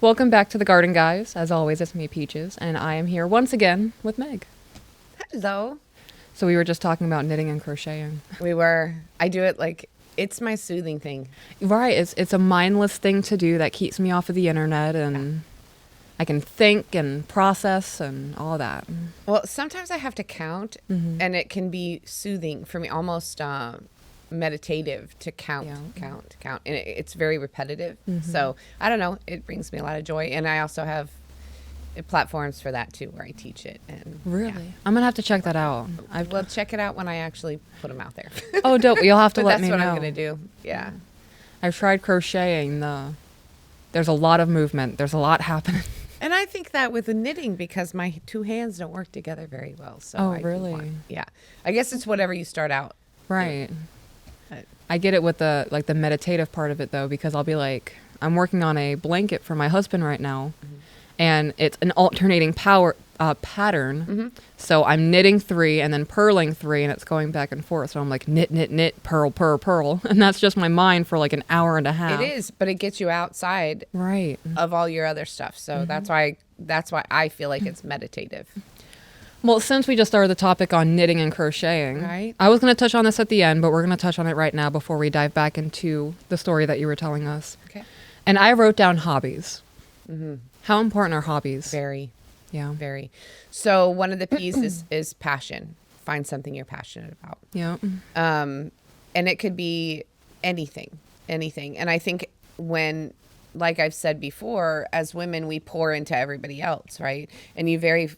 Welcome back to the Garden Guys. As always, it's me, Peaches, and I am here once again with Meg. Hello. So we were just talking about knitting and crocheting. I do it like it's my soothing thing. Right, it's a mindless thing to do that keeps me off of the internet, and I can think and process and all that. Well, sometimes I have to count, and it can be soothing for me, almost meditative to count, count. And it's very repetitive. So I don't know. It brings me a lot of joy. And I also have platforms for that too, where I teach it. And Really? I'm going to have to check that out. Well, check it out when I actually put them out there. Oh, dope. You'll have to But let me know. that's what I'm going to do. Yeah. I've tried crocheting. There's a lot of movement. There's a lot happening. And I think that with the knitting, because my two hands don't work together very well. So Oh, I do really? yeah. I guess it's whatever you start out. Right. But- I get it with the meditative part of it though, because I'll be like, I'm working on a blanket for my husband right now, and it's an alternating pattern. So I'm knitting 3 and then purling 3, and it's going back and forth. So I'm like knit, knit, knit, purl, purl, purl, and that's just my mind for like an hour and a half. It is, but it gets you outside Right. of all your other stuff. So that's why I feel like it's meditative. Well, since we just started the topic on knitting and crocheting, Right. I was going to touch on this at the end, but we're going to touch on it right now before we dive back into the story that you were telling us. Okay. And I wrote down hobbies. How important are hobbies? Very, Yeah. very. So one of the P's is passion. Find something you're passionate about. Yeah. And it could be anything. And I think when, like I've said before, as women, we pour into everybody else, right? And you very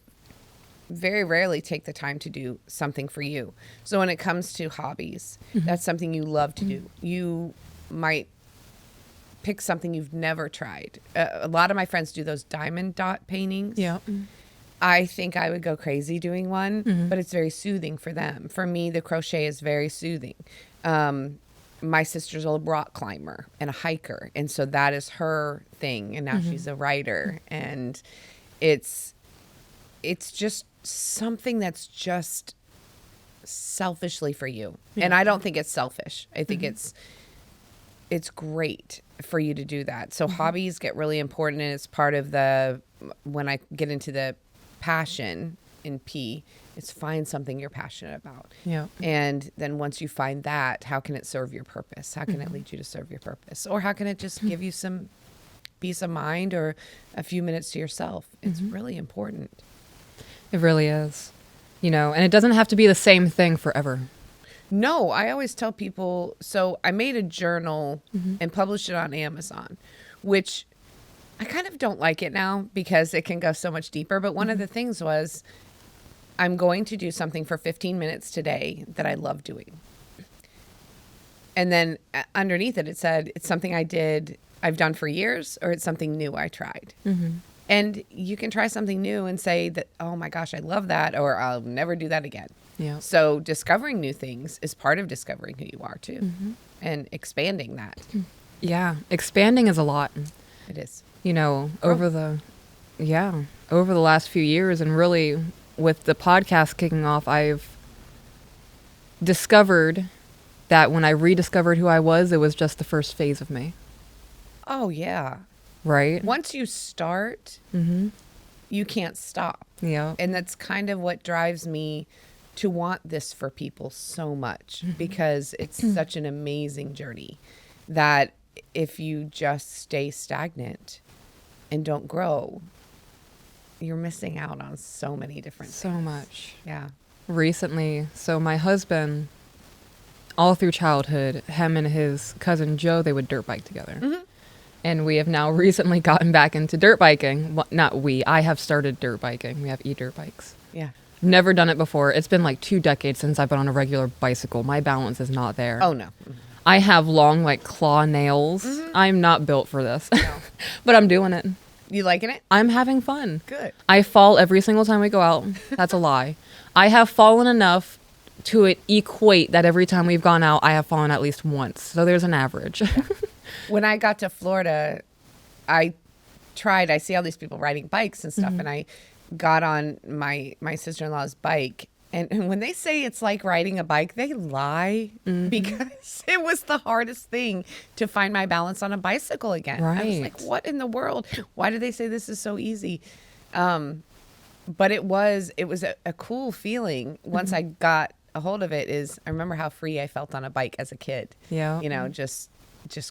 rarely take the time to do something for you. So when it comes to hobbies, that's something you love to do. You might pick something you've never tried. A lot of my friends do those diamond dot paintings. Yeah. I think I would go crazy doing one, but it's very soothing for them. For me, the crochet is very soothing. My sister's a rock climber and a hiker, and so that is her thing. And now she's a writer, and it's just something that's just selfishly for you. And I don't think it's selfish. I think it's great for you to do that. So hobbies get really important, and it's part of when I get into the passion in P, it's find something you're passionate about. Yeah. And then once you find that, how can it serve your purpose? How can it lead you to serve your purpose? Or how can it just give you some peace of mind or a few minutes to yourself? It's really important. It really is. And it doesn't have to be the same thing forever. No, I always tell people, so I made a journal and published it on Amazon, which I kind of don't like it now because it can go so much deeper. But one of the things was, I'm going to do something for 15 minutes today that I love doing. And then underneath it said, it's something I've done for years, or it's something new I tried. And you can try something new and say that, oh my gosh, I love that, or I'll never do that again. Yeah. So discovering new things is part of discovering who you are too, and expanding that. Yeah. Expanding is a lot. It is. Over the last few years, and really with the podcast kicking off, I've discovered that when I rediscovered who I was, it was just the first phase of me. Oh yeah. Right? Once you start, you can't stop. Yeah. And that's kind of what drives me to want this for people so much, because it's such an amazing journey that if you just stay stagnant and don't grow, you're missing out on so many different So things. much. Yeah. Recently, so my husband, all through childhood, him and his cousin Joe, they would dirt bike together. And we have now recently gotten back into dirt biking. Well, not we. I have started dirt biking. We have e-dirt bikes. Yeah. Never done it before. It's been like 2 decades since I've been on a regular bicycle. My balance is not there. Oh no. I have long, claw nails. I'm not built for this. But I'm doing it. You liking it? I'm having fun. Good. I fall every single time we go out. That's a lie. I have fallen enough to equate that every time we've gone out, I have fallen at least once. So there's an average. When I got to Florida, I see all these people riding bikes and stuff, and I got on my sister-in-law's bike, And when they say it's like riding a bike, they lie because it was the hardest thing to find my balance on a bicycle again. I was like, Right. what in the world? Why do they say this is so easy? But it was a cool feeling once I got a hold of it. I remember how free I felt on a bike as a kid. Yeah. You know, just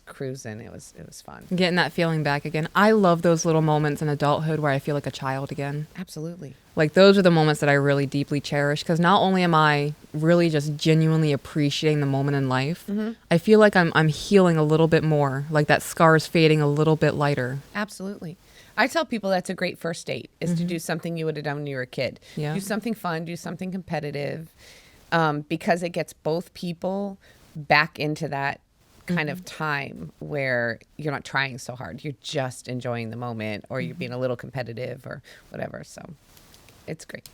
cruising. It was fun. Getting that feeling back again. I love those little moments in adulthood where I feel like a child again. Absolutely. Like those are the moments that I really deeply cherish because not only am I really just genuinely appreciating the moment in life, I feel like I'm healing a little bit more, like that scar's fading a little bit lighter. Absolutely. I tell people that's a great first date is to do something you would have done when you were a kid. Yeah. Do something fun, do something competitive, because it gets both people back into that kind of time where you're not trying so hard. You're just enjoying the moment, or you're being a little competitive or whatever. So it's great.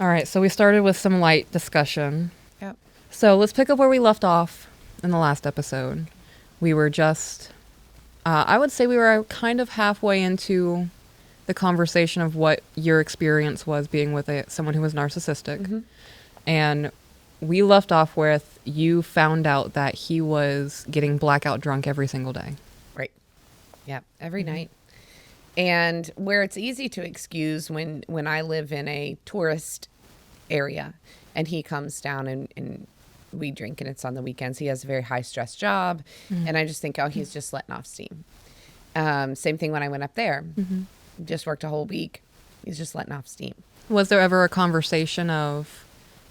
All right, so we started with some light discussion. Yep. So let's pick up where we left off in the last episode. We were just, I would say we were kind of halfway into the conversation of what your experience was being with someone who was narcissistic. And we left off with you found out that he was getting blackout drunk every single day. Right. Yep. Every night. And where it's easy to excuse when I live in a tourist area and he comes down and we drink and it's on the weekends. He has a very high stress job. And I just think, oh, he's just letting off steam. Same thing when I went up there. Just worked a whole week. He's just letting off steam. Was there ever a conversation of,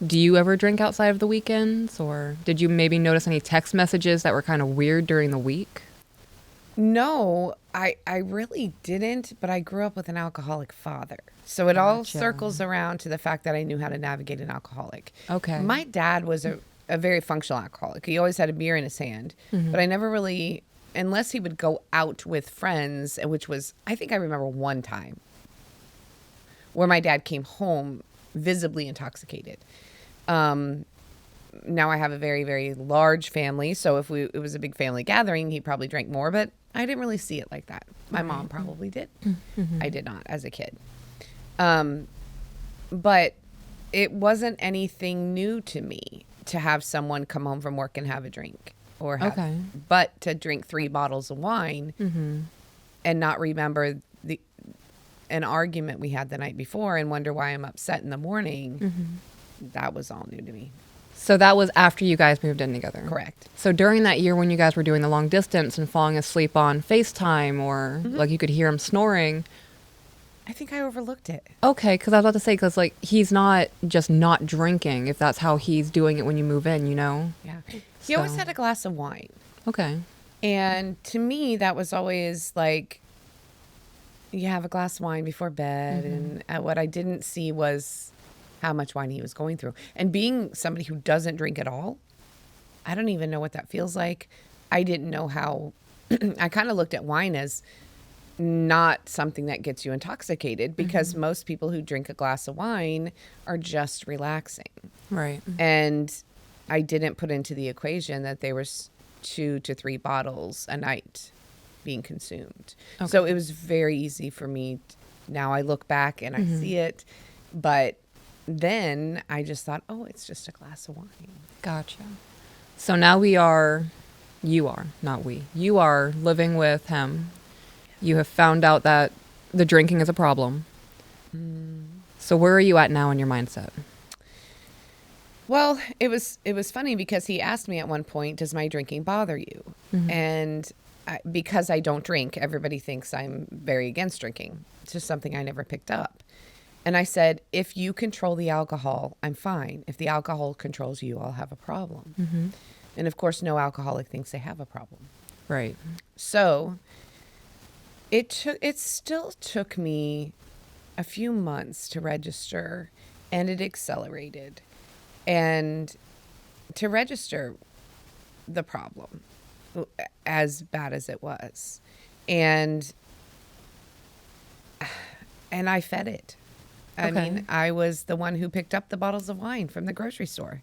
do you ever drink outside of the weekends? Or did you maybe notice any text messages that were kind of weird during the week? No, I really didn't, but I grew up with an alcoholic father. So it all Gotcha. circles around to the fact that I knew how to navigate an alcoholic. Okay. My dad was a very functional alcoholic. He always had a beer in his hand, but I never really, unless he would go out with friends, which was, I think I remember one time where my dad came home visibly intoxicated. Now I have a very, very large family. So if it was a big family gathering, he probably drank more, but I didn't really see it like that. My mom probably did. I did not as a kid. But it wasn't anything new to me to have someone come home from work and have a drink or have, but to drink 3 bottles of wine and not remember an argument we had the night before and wonder why I'm upset in the morning. That was all new to me. So that was after you guys moved in together? Correct. So during that year when you guys were doing the long distance and falling asleep on FaceTime or like you could hear him snoring. I think I overlooked it. Okay, because I was about to say, because like he's not just not drinking if that's how he's doing it when you move in, you know? Yeah. He always had a glass of wine. Okay. And to me, that was always like, you have a glass of wine before bed. And what I didn't see was how much wine he was going through. And being somebody who doesn't drink at all, I don't even know what that feels like. I didn't know how, I kind of looked at wine as not something that gets you intoxicated because most people who drink a glass of wine are just relaxing. Right. And I didn't put into the equation that there was 2 to 3 bottles a night being consumed. Okay. So it was very easy for me. Now I look back and I see it, but then I just thought, oh, it's just a glass of wine. Gotcha. So now you are living with him. You have found out that the drinking is a problem. So where are you at now in your mindset? Well, it was funny because he asked me at one point, does my drinking bother you? And because I don't drink, everybody thinks I'm very against drinking. It's just something I never picked up. And I said, if you control the alcohol, I'm fine. If the alcohol controls you, I'll have a problem. And of course, no alcoholic thinks they have a problem. Right. So it still took me a few months to register, and it accelerated. And to register the problem, as bad as it was. And I fed it. I mean, I was the one who picked up the bottles of wine from the grocery store.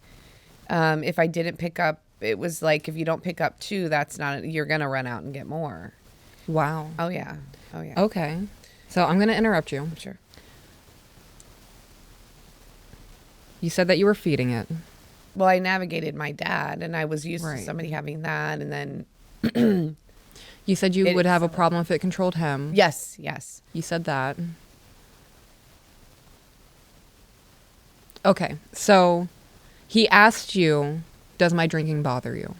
If I didn't pick up, it was like, if you don't pick up 2, you're going to run out and get more. Wow. Oh, yeah. Oh, yeah. Okay. So I'm going to interrupt you. Sure. You said that you were feeding it. Well, I navigated my dad, and I was used to Right. somebody having that, and then You said you It would have a accelerated. problem if it controlled him. yes. You said that. Okay. So he asked you, does my drinking bother you?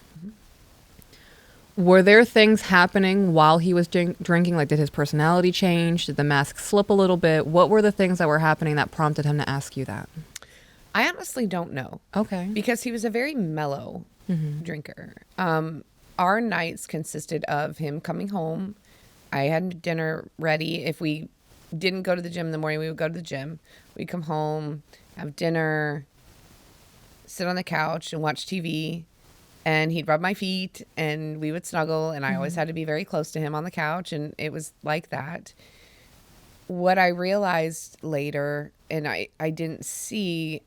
Were there things happening while he was drinking? Like, did his personality change? Did the mask slip a little bit? What were the things that were happening that prompted him to ask you that? I honestly don't know Okay. because he was a very mellow drinker. Our nights consisted of him coming home. I had dinner ready. If we didn't go to the gym in the morning, we would go to the gym. We'd come home, have dinner, sit on the couch and watch TV. And he'd rub my feet and we would snuggle. And I always had to be very close to him on the couch. And it was like that. What I realized later, and I didn't see,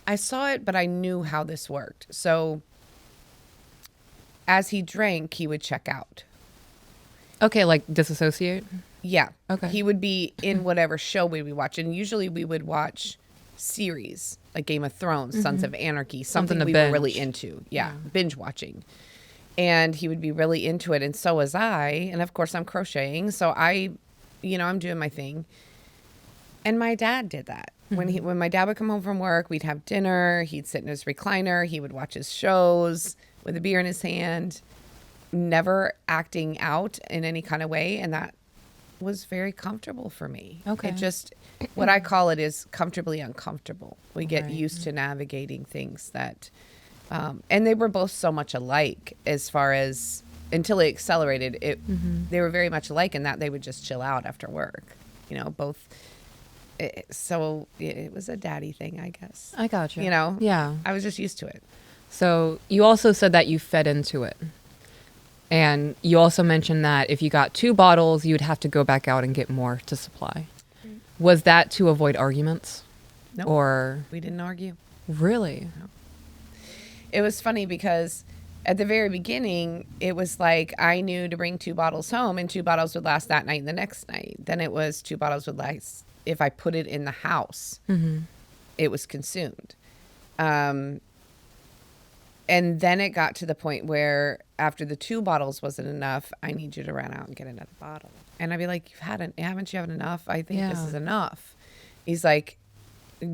I saw it, but I knew how this worked. So as he drank, he would check out. Okay, like disassociate? Yeah. Okay. He would be in whatever show we would watch. And usually we would watch series like Game of Thrones, Sons of Anarchy, something to we binge. were really into. Yeah. Binge watching. And he would be really into it. And so was I. And of course, I'm crocheting. So I'm doing my thing. And my dad did that. When my dad would come home from work, we'd have dinner. He'd sit in his recliner. He would watch his shows with a beer in his hand, never acting out in any kind of way. And that was very comfortable for me. Okay. It just, what I call it is comfortably uncomfortable. We get Right. used to navigating things that, and they were both so much alike as far as, until it accelerated, they were very much alike in that they would just chill out after work. Both. So it was a daddy thing, I guess. I got you. Yeah. Yeah. I was just used to it. So you also said that you fed into it. And you also mentioned that if you got 2 bottles, you'd have to go back out and get more to supply. Was that to avoid arguments? No, Or we didn't argue. really? It was funny because at the very beginning, it was like I knew to bring 2 bottles home and 2 bottles would last that night and the next night. Then it was 2 bottles would last if I put it in the house. It was consumed. And then it got to the point where after the 2 bottles wasn't enough, I need you to run out and get another bottle. And I'd be like, haven't you had enough? I think this Yeah. is enough. He's like,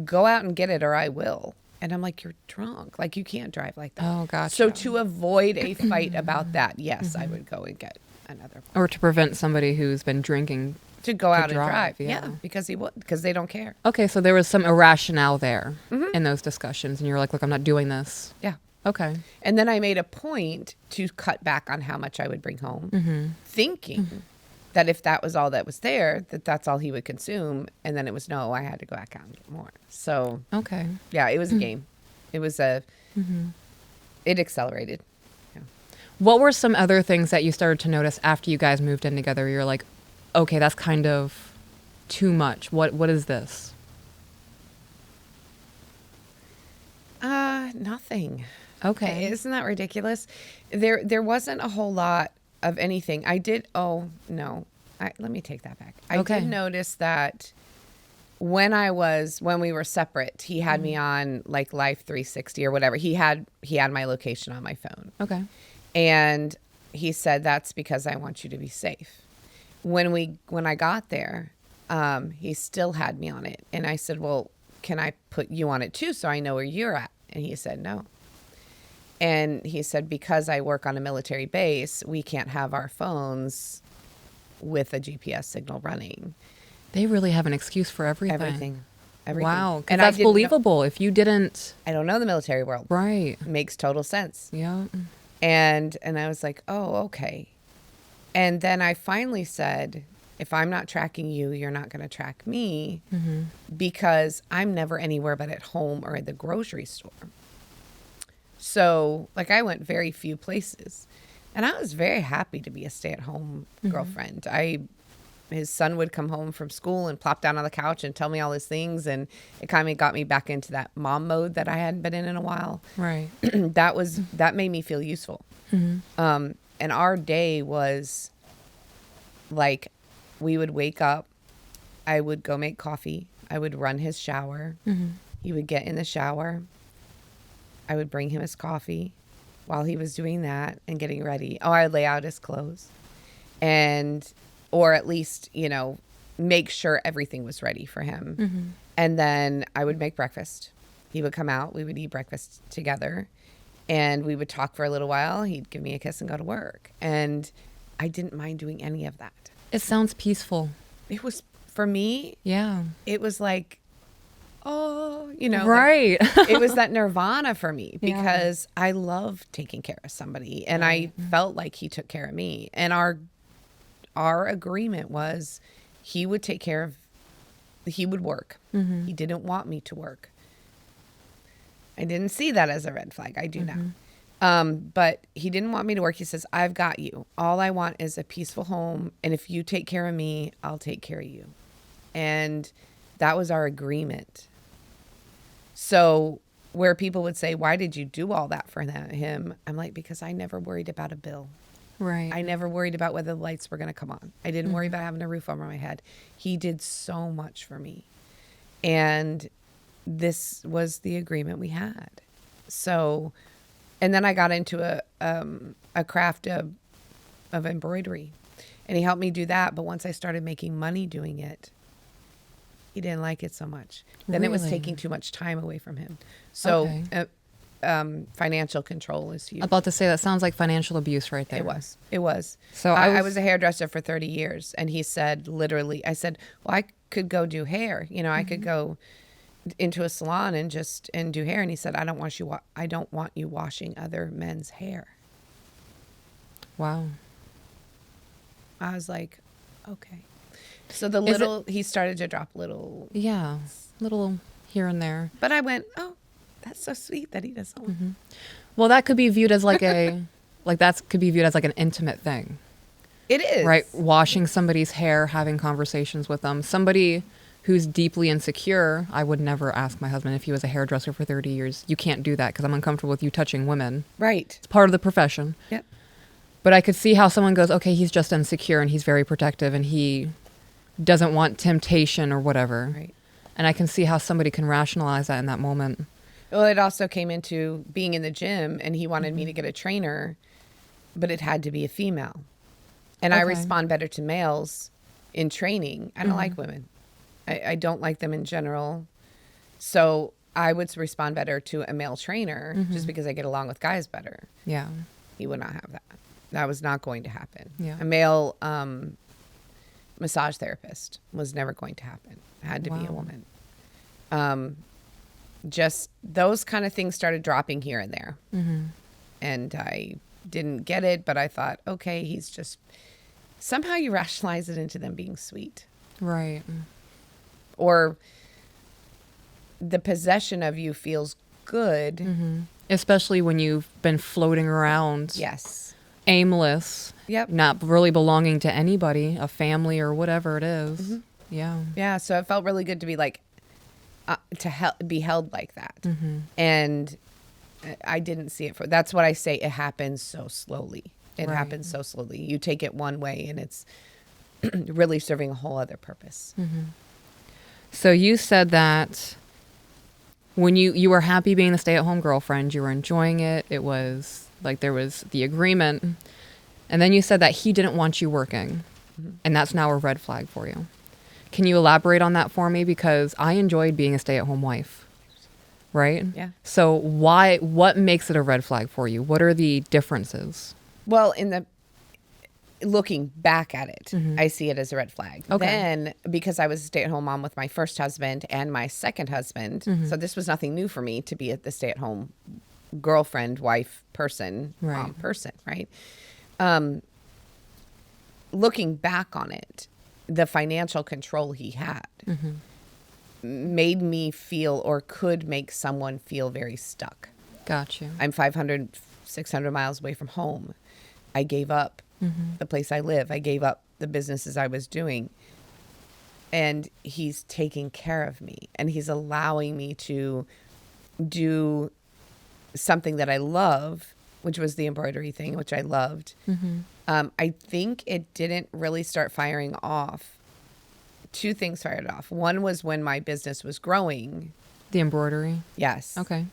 go out and get it or I will. And I'm like, you're drunk. Like, you can't drive like that. Oh, gotcha. So to avoid a fight about that, yes, I would go and get another bottle. Or to prevent somebody who's been drinking. To go out drive, and drive. yeah. Yeah, because they don't care. Okay, so there was some irrationale there in those discussions. And you were like, look, I'm not doing this. Yeah. Okay. And then I made a point to cut back on how much I would bring home, thinking that if that was all that was there, that's all he would consume. And then it was, no, I had to go back out and get more. So, Okay. yeah, it was a game. It was it accelerated. Yeah. What were some other things that you started to notice after you guys moved in together? You're like, okay, that's kind of too much. What is this? Nothing. Okay. Isn't that ridiculous? There wasn't a whole lot of anything. I did. Oh no. Let me take that back. I Okay. did notice that when we were separate, he had me on like Life 360 or whatever. He had my location on my phone, Okay. and he said that's because I want you to be safe. When I got there, he still had me on it, and I said, well, can I put you on it too so I know where you're at? And he said no. And he said, because I work on a military base, we can't have our phones with a GPS signal running. They really have an excuse for everything. Everything. Wow. 'Cause And I that's didn't know- believable. If you didn't. I don't know the military world. Right. Makes total sense. Yeah. And I was like, oh, okay. And then I finally said, if I'm not tracking you, you're not going to track me because I'm never anywhere but at home or at the grocery store. So, like, I went very few places. And I was very happy to be a stay-at-home girlfriend. His son would come home from school and plop down on the couch and tell me all his things. And it kind of got me back into that mom mode that I hadn't been in a while. Right. That made me feel useful. And our day was like, we would wake up, I would go make coffee, I would run his shower, He would get in the shower. I would bring him his coffee while he was doing that and getting ready. Oh, I'd lay out his clothes or at least, make sure everything was ready for him. Mm-hmm. And then I would make breakfast. He would come out. We would eat breakfast together. And we would talk for a little while. He'd give me a kiss and go to work. And I didn't mind doing any of that. It sounds peaceful. It was, for me, Yeah. it was like, oh, Right. like, it was that nirvana for me because Yeah. I love taking care of somebody. And I felt like he took care of me. And our agreement was he would he would work. Mm-hmm. He didn't want me to work. I didn't see that as a red flag. I do now. But he didn't want me to work. He says, I've got you. All I want is a peaceful home. And if you take care of me, I'll take care of you. And that was our agreement. So where people would say, why did you do all that for him? I'm like, because I never worried about a bill. Right. I never worried about whether the lights were going to come on. I didn't worry about having a roof over my head. He did so much for me. And this was the agreement we had. So, and then I got into a craft of embroidery, and he helped me do that. But once I started making money doing it, he didn't like it so much. Then it was Really? taking too much time away from him. So, Okay. financial control is huge. I'm about to say that sounds like financial abuse right there. It was. So I was a hairdresser for 30 years, and he said, literally, I said, well, I could go do hair. I could go into a salon and do hair. And he said, I don't want you washing other men's hair. Wow. I was like, okay. So he started to drop little, Yeah. Little here and there. but I went, oh, that's so sweet that he doesn't want. Well, that could be viewed as like an intimate thing, It is. right? Washing somebody's hair, having conversations with them. Somebody who's deeply insecure, I would never ask my husband if he was a hairdresser for 30 years. You can't do that because I'm uncomfortable with you touching women. Right. It's part of the profession. Yep. But I could see how someone goes, okay, he's just insecure and he's very protective and he doesn't want temptation or whatever. Right. And I can see how somebody can rationalize that in that moment. Well, it also came into being in the gym, and he wanted me to get a trainer, but it had to be a female. And I Okay. respond better to males in training. I don't like women. I don't like them in general. So I would respond better to a male trainer just because I get along with guys better. Yeah. He would not have that. That was not going to happen. Yeah. A male massage therapist was never going to happen. It had to be a Wow. woman. Just those kind of things started dropping here and there. And I didn't get it, but I thought, okay, he's just, somehow you rationalize it into them being sweet. Right. Or the possession of you feels good. Especially when you've been floating around Yes. aimless, Yep. not really belonging to anybody, a family or whatever it is. Yeah. Yeah. So it felt really good to be like, be held like that. And I didn't see it that's what I say. It happens so slowly. It Right. happens so slowly. You take it one way and it's really serving a whole other purpose. So you said that when you were happy being the stay-at-home girlfriend, you were enjoying it. It was like there was the agreement. And then you said that he didn't want you working. And that's now a red flag for you. Can you elaborate on that for me? Because I enjoyed being a stay-at-home wife. Right? Yeah. So what makes it a red flag for you? What are the differences? Well, looking back at it, I see it as a red flag. Okay. Then, because I was a stay-at-home mom with my first husband and my second husband, so this was nothing new for me to be the stay-at-home girlfriend, wife, person, Right. mom person, right? Looking back on it, the financial control he had made me feel, or could make someone feel, very stuck. Gotcha. I'm 500, 600 miles away from home. I gave up the place I live. I gave up the businesses I was doing. And he's taking care of me. And he's allowing me to do something that I love, which was the embroidery thing, which I loved. I think it didn't really start firing off. Two things fired off. One was when my business was growing The embroidery. Yes. Okay.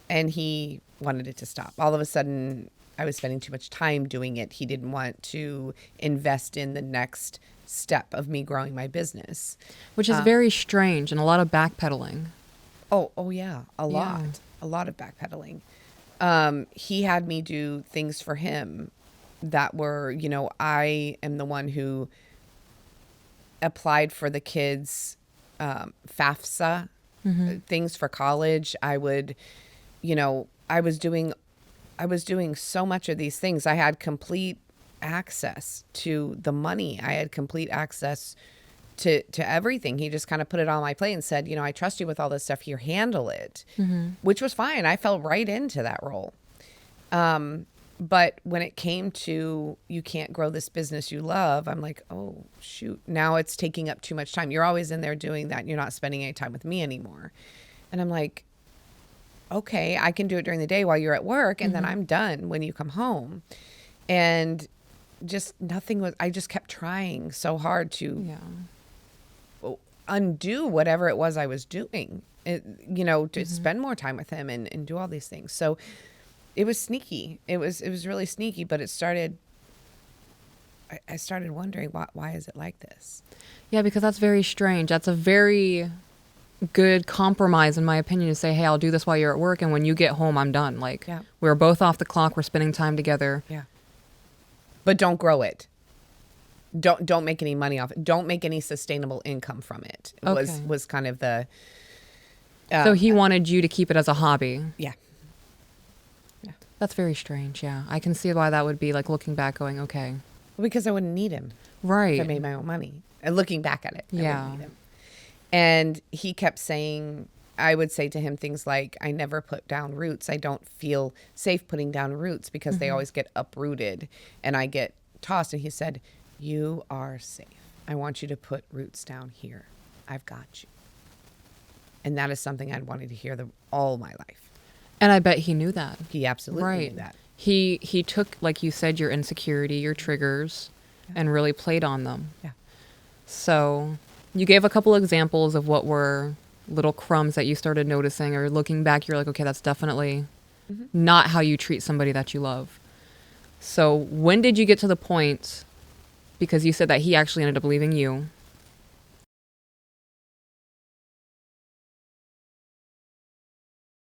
And he wanted it to stop. All of a sudden, I was spending too much time doing it. He didn't want to invest in the next step of me growing my business. Which is very strange and a lot of backpedaling. Oh yeah, a lot. Yeah. A lot of backpedaling. He had me do things for him that were, you know, I am the one who applied for the kids' FAFSA things for college. I would, you know, I was doing so much of these things. I had complete access to the money. I had complete access to everything. He just kind of put it on my plate and said, you know, I trust you with all this stuff here, handle it, which was fine. I fell right into that role. But when it came to, you can't grow this business you love, I'm like, oh shoot, now it's taking up too much time. You're always in there doing that. And you're not spending any time with me anymore. And I'm like, okay, I can do it during the day while you're at work. And then I'm done when you come home. And just nothing was, I just kept trying so hard to undo whatever it was I was doing, you know, to spend more time with him and do all these things. So it was sneaky. It was really sneaky, but it started, I started wondering, why is it like this? Yeah, because that's very strange. That's a very good compromise, in my opinion, to say, hey, I'll do this while you're at work. And when you get home, I'm done. Like, we're both off the clock. We're spending time together. Yeah. But don't grow it. Don't make any money off it. Don't make any sustainable income from it. Was kind of the. So he wanted you to keep it as a hobby. Yeah. Yeah. That's very strange. Yeah, I can see why that would be like looking back, going, okay. Well, because I wouldn't need him. Right. If I made my own money. And looking back at it, I yeah. wouldn't need him. And he kept saying, I would say to him things like, I never put down roots. I don't feel safe putting down roots because they always get uprooted and I get tossed. And he said, you are safe. I want you to put roots down here. I've got you. And that is something I'd wanted to hear all my life. And I bet he knew that. He absolutely knew that. He took, like you said, your insecurity, your triggers, and really played on them. Yeah. So you gave a couple examples of what were little crumbs that you started noticing, or looking back, you're like, okay, that's definitely not how you treat somebody that you love. So when did you get to the point, because you said that he actually ended up leaving you,